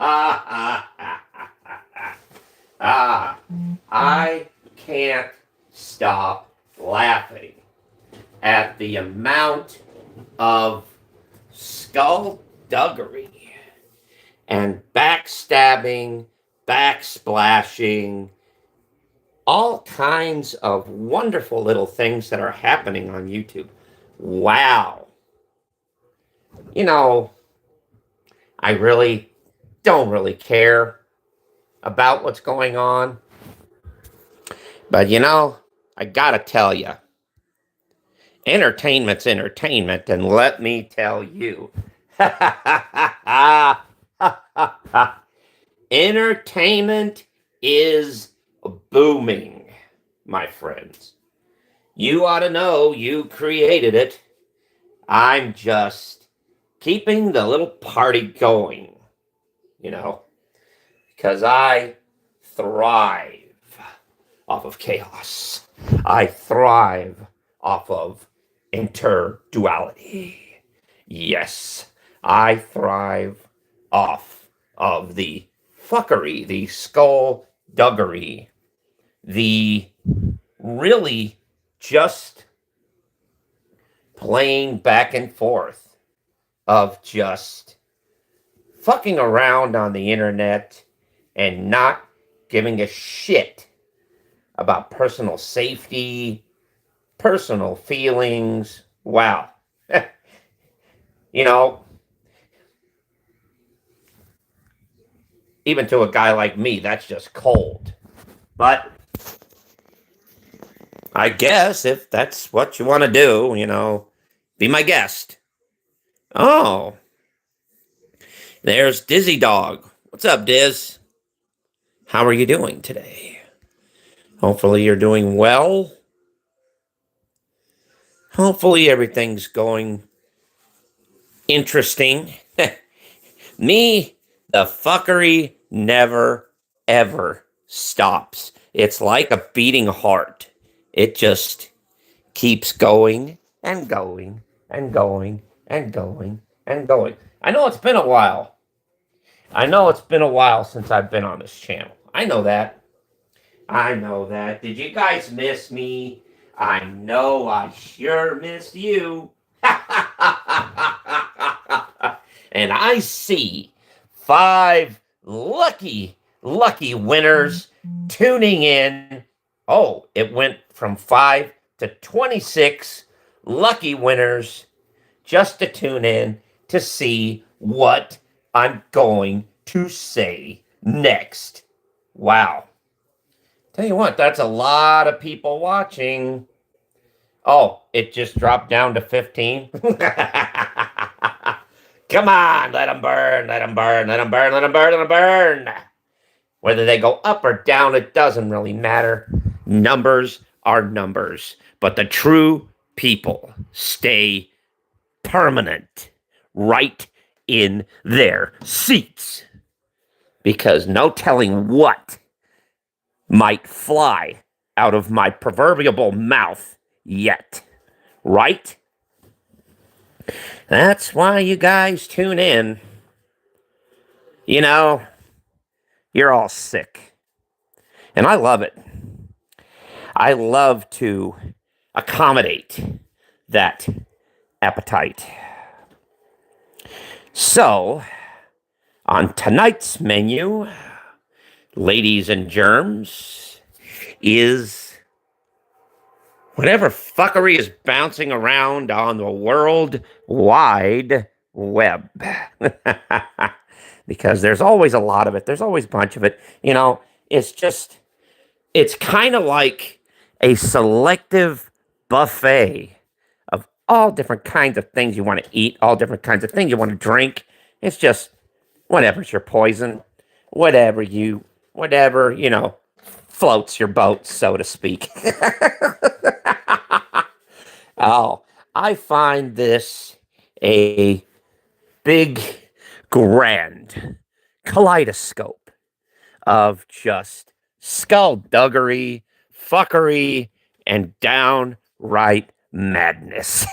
Ah, I can't stop laughing at the amount of skullduggery and backstabbing, backsplashing, all kinds of wonderful little things that are happening on YouTube. Wow. You know, I really don't really care about what's going on. But I gotta tell you, entertainment's entertainment, and let me tell you, entertainment is booming, my friends. You ought to know you created it. I'm just keeping the little party going, you know, because I thrive off of chaos. I thrive off of interduality. Yes, I thrive off of the fuckery, the skullduggery, the really just playing back and forth of just fucking around on the internet and not giving a shit about personal safety, personal feelings. Wow. you know, even to a guy like me, that's just cold. But I guess if that's what you want to do, be my guest. Oh, there's Dizzy Dog. What's up, Diz? How are you doing today? Hopefully you're doing well. Hopefully everything's going interesting. Me, the fuckery never, ever stops. It's like a beating heart. It just keeps going and going and going and going and going. I know it's been a while. I know it's been a while since I've been on this channel. I know that. I know that. Did you guys miss me? I know I sure missed you. And I see 5 lucky winners tuning in. Oh, it went from 5 to 26 lucky winners just to tune in to see what I'm going to say next. Wow. Tell you what, that's a lot of people watching. Oh, it just dropped down to 15. Come on, let them burn, let them burn, let them burn, let them burn, let them burn. Whether they go up or down, it doesn't really matter. Numbers are numbers, but the true people stay permanent right in their seats. Because no telling what might fly out of my proverbial mouth yet. Right? That's why you guys tune in. You're all sick. And I love it. I love to accommodate that appetite. So, on tonight's menu, ladies and germs, is whatever fuckery is bouncing around on the World Wide Web. Because there's always a lot of it. There's always a bunch of it. It's kind of like a selective buffet of all different kinds of things you want to eat, all different kinds of things you want to drink. It's just whatever's your poison, whatever, floats your boat, so to speak. Oh, I find this a big, grand kaleidoscope of just skullduggery, fuckery, and downright madness.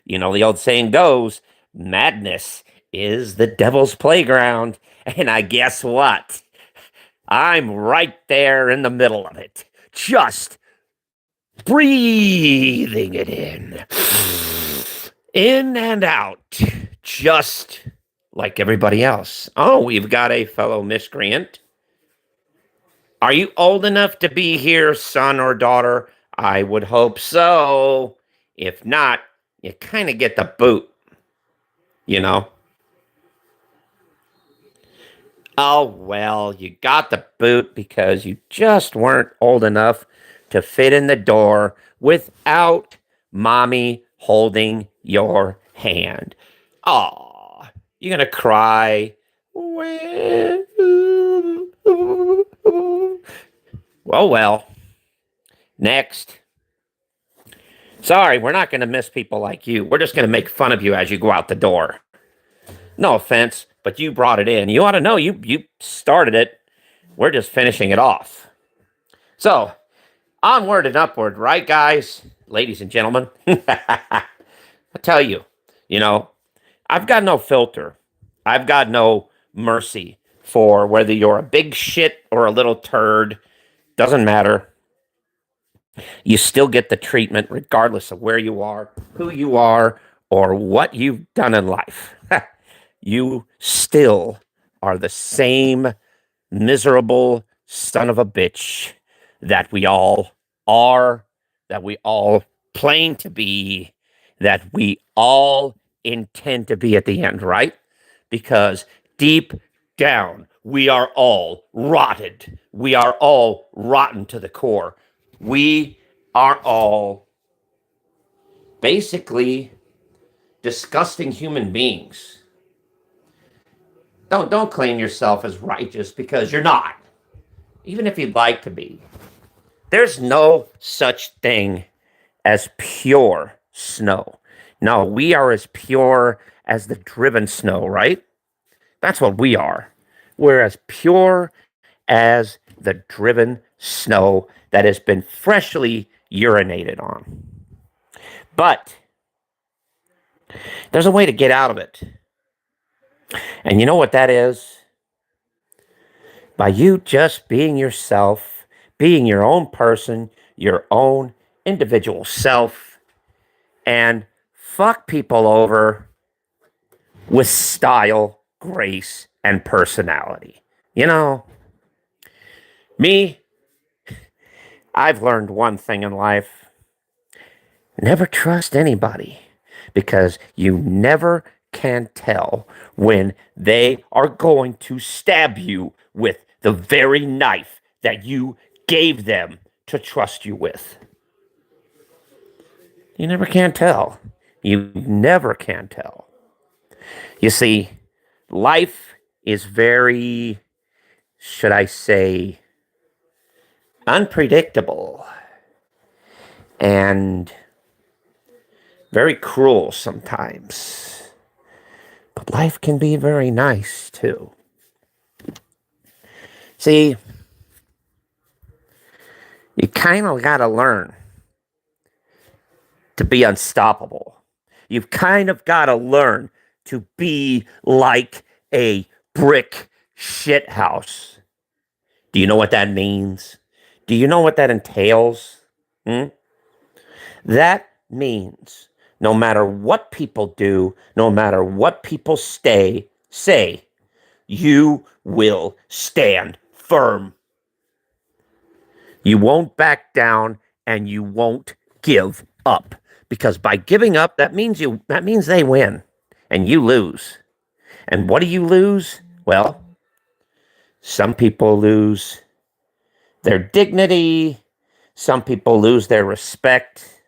The old saying goes, madness is the devil's playground. And I guess what? I'm right there in the middle of it, just breathing it in and out, just like everybody else. Oh, we've got a fellow miscreant. Are you old enough to be here, son or daughter? I would hope so. If not, you kind of get the boot, you know? Oh, well, you got the boot because you just weren't old enough to fit in the door without mommy holding your hand. Aw, you gonna cry? Well. Next. Sorry, we're not gonna miss people like you. We're just gonna make fun of you as you go out the door. No offense, but you brought it in. You ought to know you started it. We're just finishing it off. So, onward and upward, right, guys? Ladies and gentlemen. I tell you, you know, I've got no filter. I've got no mercy for whether you're a big shit or a little turd. Doesn't matter. You still get the treatment regardless of where you are, who you are, or what you've done in life. You still are the same miserable son of a bitch that we all are, that we all claim to be, that we all intend to be at the end, right? Because deep down, we are all rotted. We are all rotten to the core. We are all basically disgusting human beings. Don't claim yourself as righteous because you're not. Even if you'd like to be. There's no such thing as pure snow. No, we are as pure as the driven snow, right? That's what we are. We're as pure as the driven snow that has been freshly urinated on. But there's a way to get out of it. And you know what that is? By you just being yourself, being your own person, your own individual self, and fuck people over with style, grace, and personality. You know, me, I've learned one thing in life. Never trust anybody because you never can tell when they are going to stab you with the very knife that you gave them to trust you with. You never can tell. You never can tell. You see, life is very, should I say, unpredictable and very cruel sometimes. But life can be very nice too. See, you kind of got to learn to be unstoppable. You've kind of got to learn to be like a brick shithouse. Do you know what that means? Do you know what that entails? That means no matter what people do, no matter what people say, you will stand firm. You won't back down and you won't give up. Because by giving up, that means they win and you lose. And what do you lose? Well, some people lose their dignity, some people lose their respect,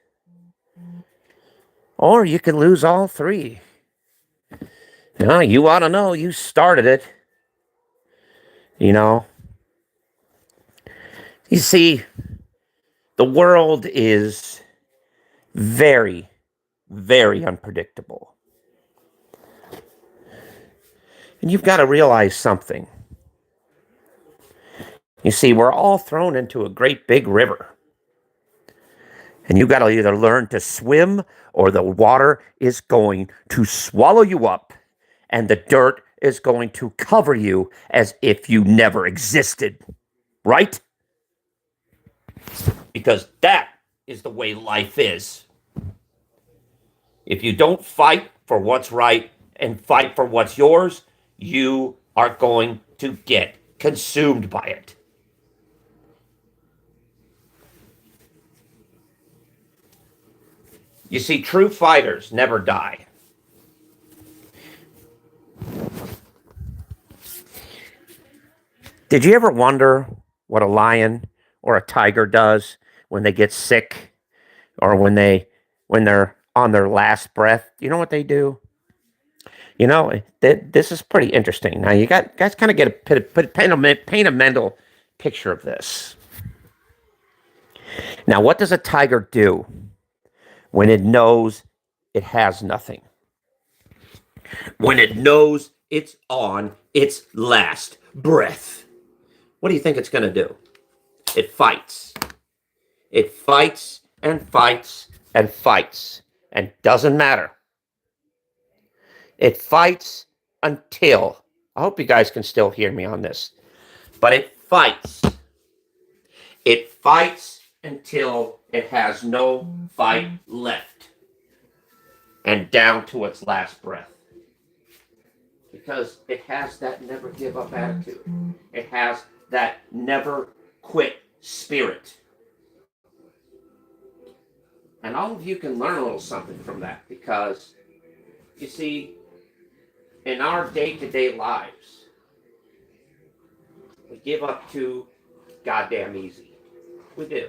or you can lose all three. You know, you ought to know you started it. You know, you see, the world is very, very unpredictable. And you've got to realize something. You see, we're all thrown into a great big river. And you've got to either learn to swim or the water is going to swallow you up and the dirt is going to cover you as if you never existed, right? Because that is the way life is. If you don't fight for what's right and fight for what's yours, you are going to get consumed by it. You see, true fighters never die. Did you ever wonder what a lion or a tiger does when they get sick or when they're on their last breath? You know what they do? You know, this is pretty interesting. Now, you guys kind of get paint a mental picture of this. Now, what does a tiger do when it knows it has nothing? When it knows it's on its last breath? What do you think it's going to do? It fights. It fights and fights and fights, and doesn't matter. It fights until, I hope you guys can still hear me on this, but it fights. It fights until it has no fight left and down to its last breath. Because it has that never give up attitude. It has that never quit spirit. And all of you can learn a little something from that, because, you see, in our day-to-day lives, we give up too goddamn easy. We do.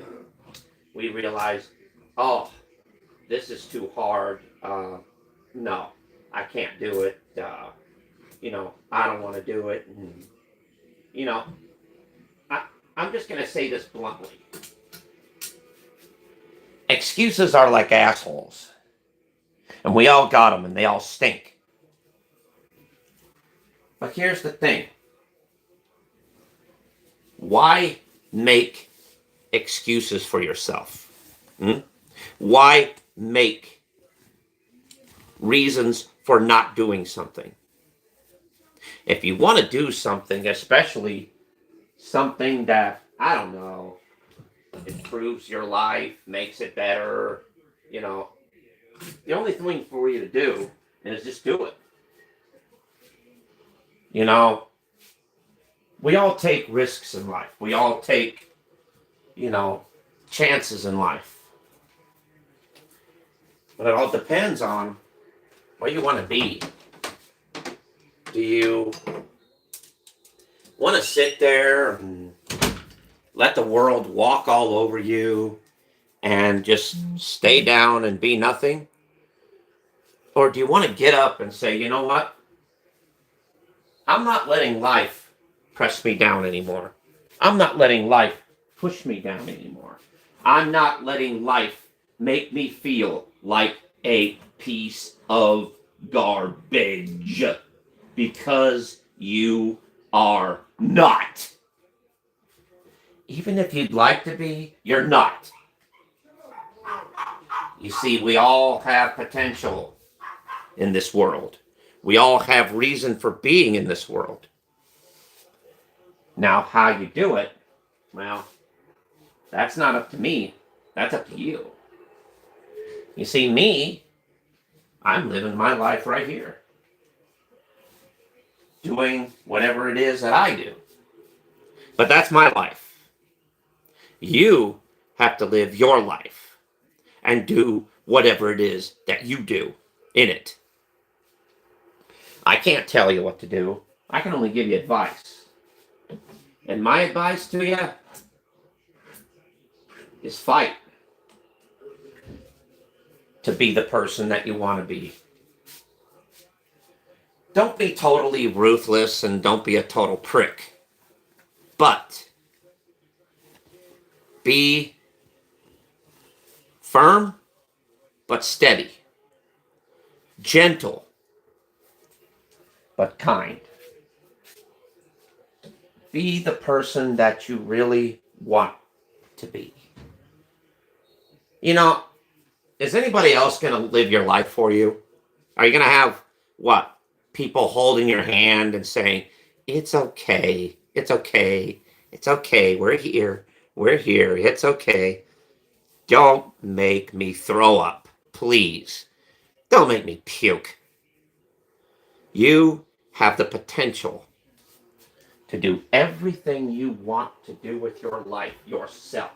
We realize, oh, this is too hard. No, I can't do it. I don't want to do it. And, I'm just going to say this bluntly. Excuses are like assholes. And we all got them, and they all stink. But here's the thing. Why make excuses for yourself? Why make reasons for not doing something? If you want to do something, especially something that, I don't know, improves your life, makes it better, the only thing for you to do is just do it. We all take risks in life. We all take, chances in life. But it all depends on what you want to be. Do you want to sit there and let the world walk all over you and just stay down and be nothing? Or do you want to get up and say, you know what? I'm not letting life press me down anymore. I'm not letting life push me down anymore. I'm not letting life make me feel like a piece of garbage, because you are not. Even if you'd like to be, you're not. You see, we all have potential in this world. We all have reason for being in this world. Now, how you do it, well, that's not up to me. That's up to you. You see, me, I'm living my life right here, doing whatever it is that I do. But that's my life. You have to live your life and do whatever it is that you do in it. I can't tell you what to do. I can only give you advice. And my advice to you is fight to be the person that you want to be. Don't be totally ruthless and don't be a total prick. But be firm but steady. Gentle but kind. Be the person that you really want to be. Is anybody else going to live your life for you? Are you going to have, what, people holding your hand and saying, it's okay, it's okay, it's okay, we're here, it's okay. Don't make me throw up, please. Don't make me puke. You have the potential to do everything you want to do with your life yourself.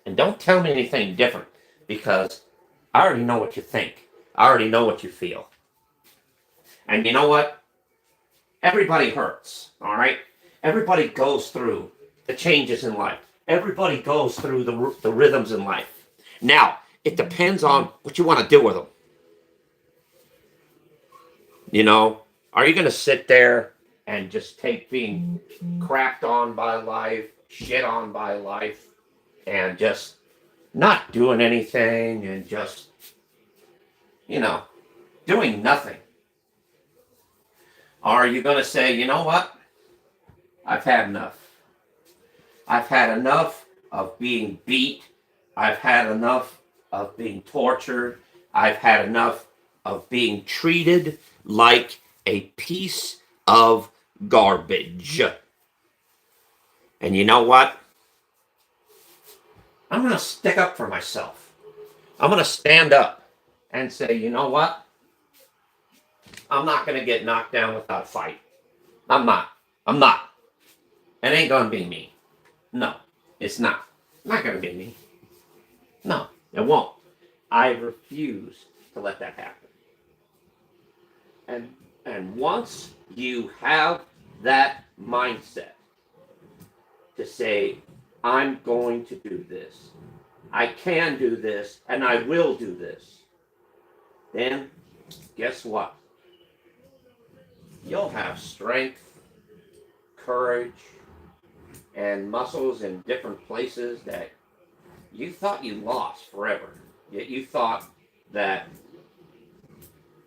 And don't tell me anything different, because I already know what you think. I already know what you feel. And you know what? Everybody hurts, all right? Everybody goes through the changes in life. Everybody goes through the rhythms in life. Now, it depends on what you want to do with them. You know, are you going to sit there and just take being crapped on by life, shit on by life, and just not doing anything and just, you know, doing nothing? Or are you going to say, you know what? I've had enough. I've had enough of being beat. I've had enough of being tortured. I've had enough of being treated like a piece of garbage. And you know what? I'm going to stick up for myself. I'm going to stand up and say, you know what? I'm not going to get knocked down without a fight. I'm not. I'm not. It ain't going to be me. No, it's not. It's not going to be me. No, it won't. I refuse to let that happen. And once you have that mindset to say, I'm going to do this, I can do this, and I will do this, then guess what? You'll have strength, courage, and muscles in different places that you thought you lost forever. Yet you thought that,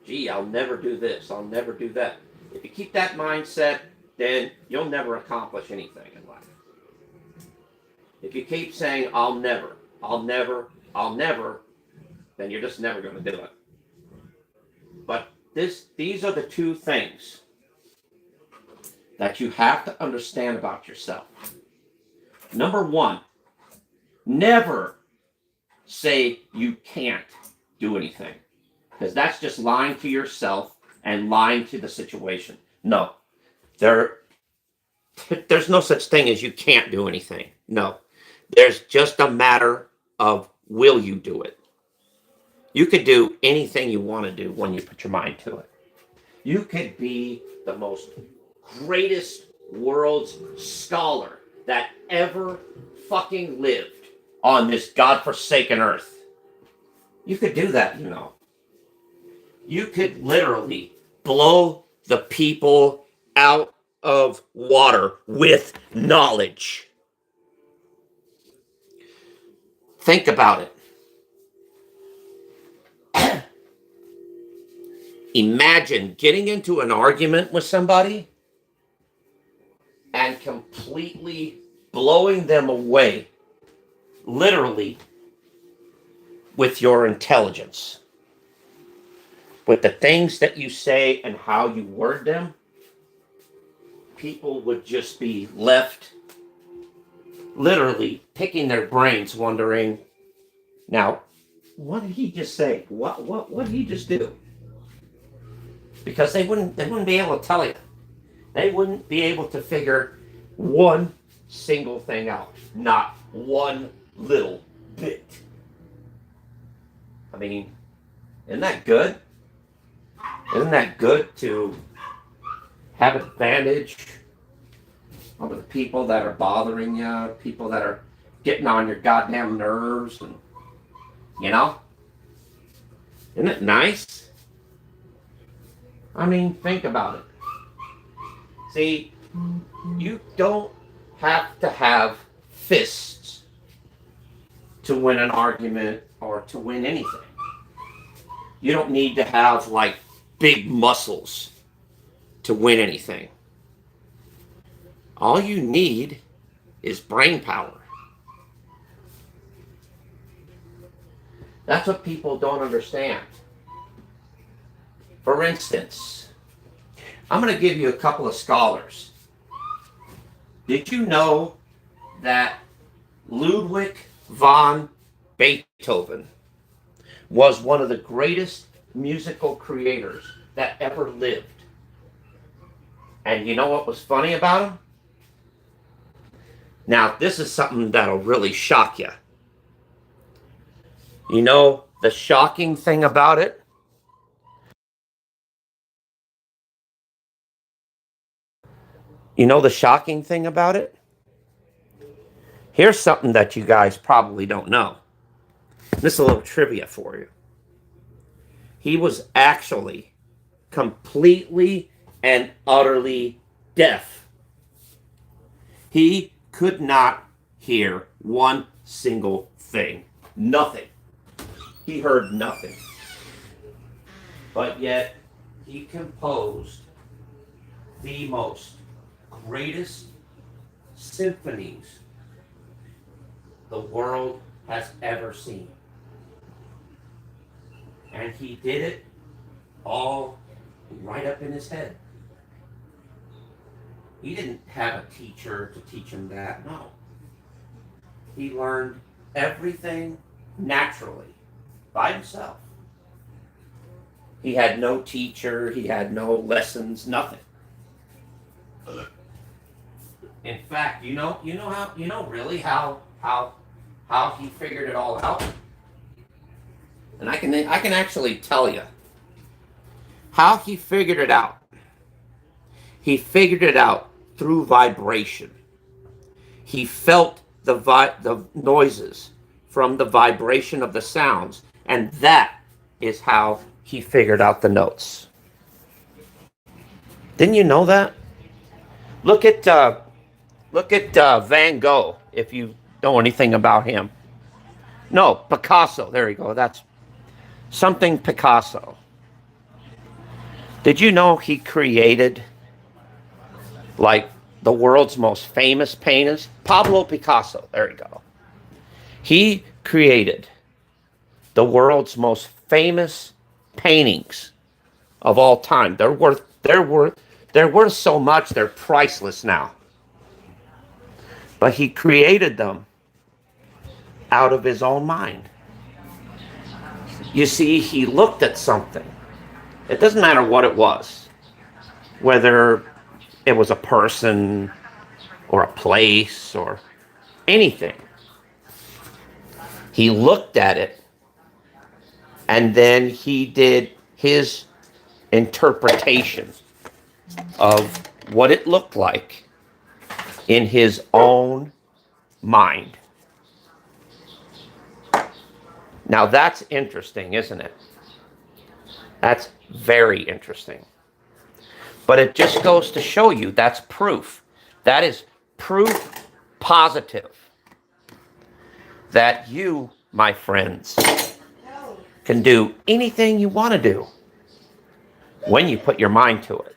gee, I'll never do this, I'll never do that. If you keep that mindset, then you'll never accomplish anything in life. If you keep saying, I'll never, I'll never, I'll never, then you're just never going to do it. But these are the two things that you have to understand about yourself. Number one, never say you can't do anything, because that's just lying to yourself and lying to the situation. No, there's no such thing as you can't do anything. No, there's just a matter of will you do it. You could do anything you want to do when you put your mind to it. You could be the most greatest world's scholar that ever fucking lived on this godforsaken earth. You could do that, you know. You could literally blow the people out of water with knowledge. Think about it. Imagine getting into an argument with somebody and completely blowing them away, literally, with your intelligence. With the things that you say and how you word them, people would just be left literally picking their brains, wondering, now, what did he just say? What did he just do? Because they wouldn't be able to tell you. They wouldn't be able to figure one single thing out. Not one little bit. I mean, isn't that good? Isn't that good to have advantage over the people that are bothering you, people that are getting on your goddamn nerves, and you know? Isn't it nice? I mean, think about it. See, you don't have to have fists to win an argument or to win anything. You don't need to have, like, big muscles to win anything. All you need is brain power. That's what people don't understand. For instance, I'm going to give you a couple of scholars. Did you know that Ludwig von Beethoven was one of the greatest musical creators that ever lived? And you know what was funny about him? Now, this is something that'll really shock you. You know the shocking thing about it? You know the shocking thing about it? Here's something that you guys probably don't know. This is a little trivia for you. He was actually completely and utterly deaf. He could not hear one single thing. Nothing. He heard nothing. But yet, he composed the most greatest symphonies the world has ever seen. And he did it all right up in his head. He didn't have a teacher to teach him that, no. He learned everything naturally by himself. He had no teacher, he had no lessons, nothing. In fact, you know really how he figured it all out? And I can actually tell you how he figured it out. He figured it out through vibration. He felt the noises from the vibration of the sounds, and that is how he figured out the notes. Didn't you know that? Look at Van Gogh, if you know anything about him. No, Picasso. There you go. That's something Picasso. Did you know he created like the world's most famous painters? Pablo Picasso. There you go. He created the world's most famous paintings of all time. They're worth so much they're priceless now. But he created them out of his own mind. You see, he looked at something. It doesn't matter what it was, whether it was a person or a place or anything. He looked at it and then he did his interpretation of what it looked like in his own mind. Now that's interesting, isn't it? That's very interesting. But it just goes to show you that's proof. That is proof positive that you, my friends, can do anything you want to do when you put your mind to it.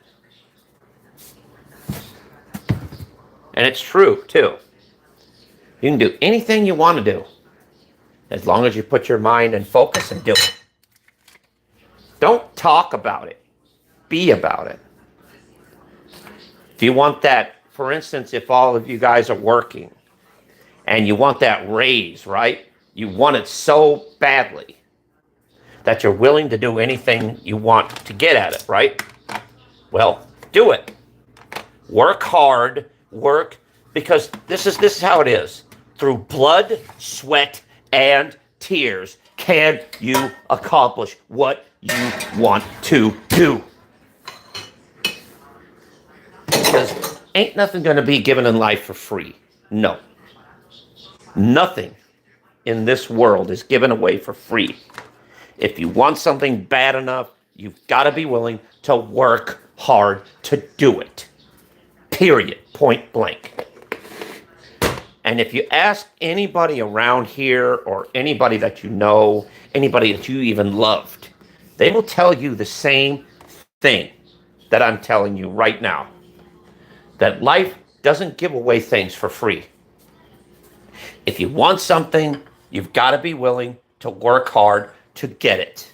And it's true, too. You can do anything you want to do as long as you put your mind and focus and do it. Don't talk about it. Be about it. If you want that, for instance, if all of you guys are working and you want that raise, right? You want it so badly that you're willing to do anything you want to get at it, right? Well, do it. Work hard, because this is how it is. Through blood, sweat, and tears can you accomplish what you want to do. Because ain't nothing going to be given in life for free. No. Nothing in this world is given away for free. If you want something bad enough, you've got to be willing to work hard to do it. Period. Point blank. And if you ask anybody around here or anybody that you know, anybody that you even loved, they will tell you the same thing that I'm telling you right now. That life doesn't give away things for free. If you want something, you've got to be willing to work hard to get it.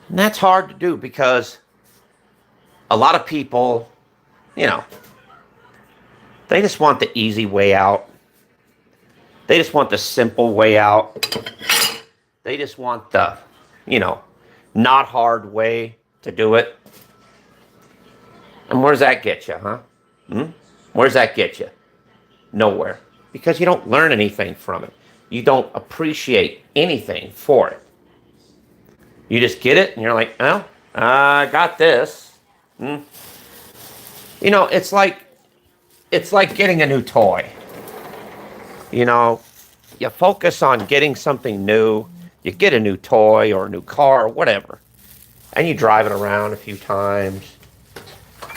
And that's hard to do because a lot of people, you know, they just want the easy way out. They just want the simple way out. They just want the, you know, not hard way to do it. And where's that get you, huh? Where's that get you? Nowhere. Because you don't learn anything from it. You don't appreciate anything for it. You just get it and you're like, well, I got this. You know, it's like getting a new toy. You know, you focus on getting something new. You get a new toy or a new car or whatever. And you drive it around a few times.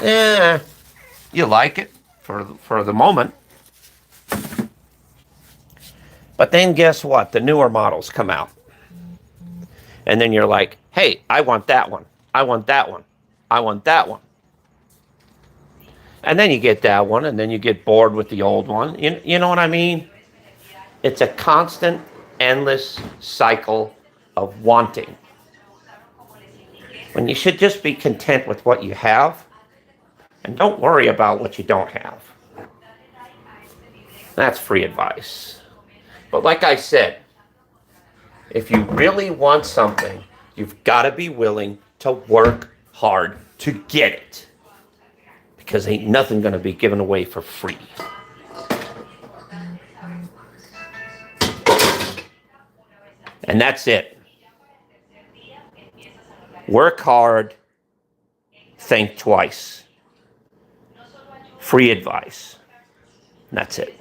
Yeah, you like it for the moment. But then guess what? The newer models come out. And then you're like, hey, I want that one. I want that one. I want that one. And then you get that one, and then you get bored with the old one. You know what I mean? It's a constant, endless cycle of wanting. When you should just be content with what you have, and don't worry about what you don't have. That's free advice. But like I said, if you really want something, you've got to be willing to work hard to get it. Because ain't nothing going to be given away for free. And that's it. Work hard, think twice. Free advice. And that's it.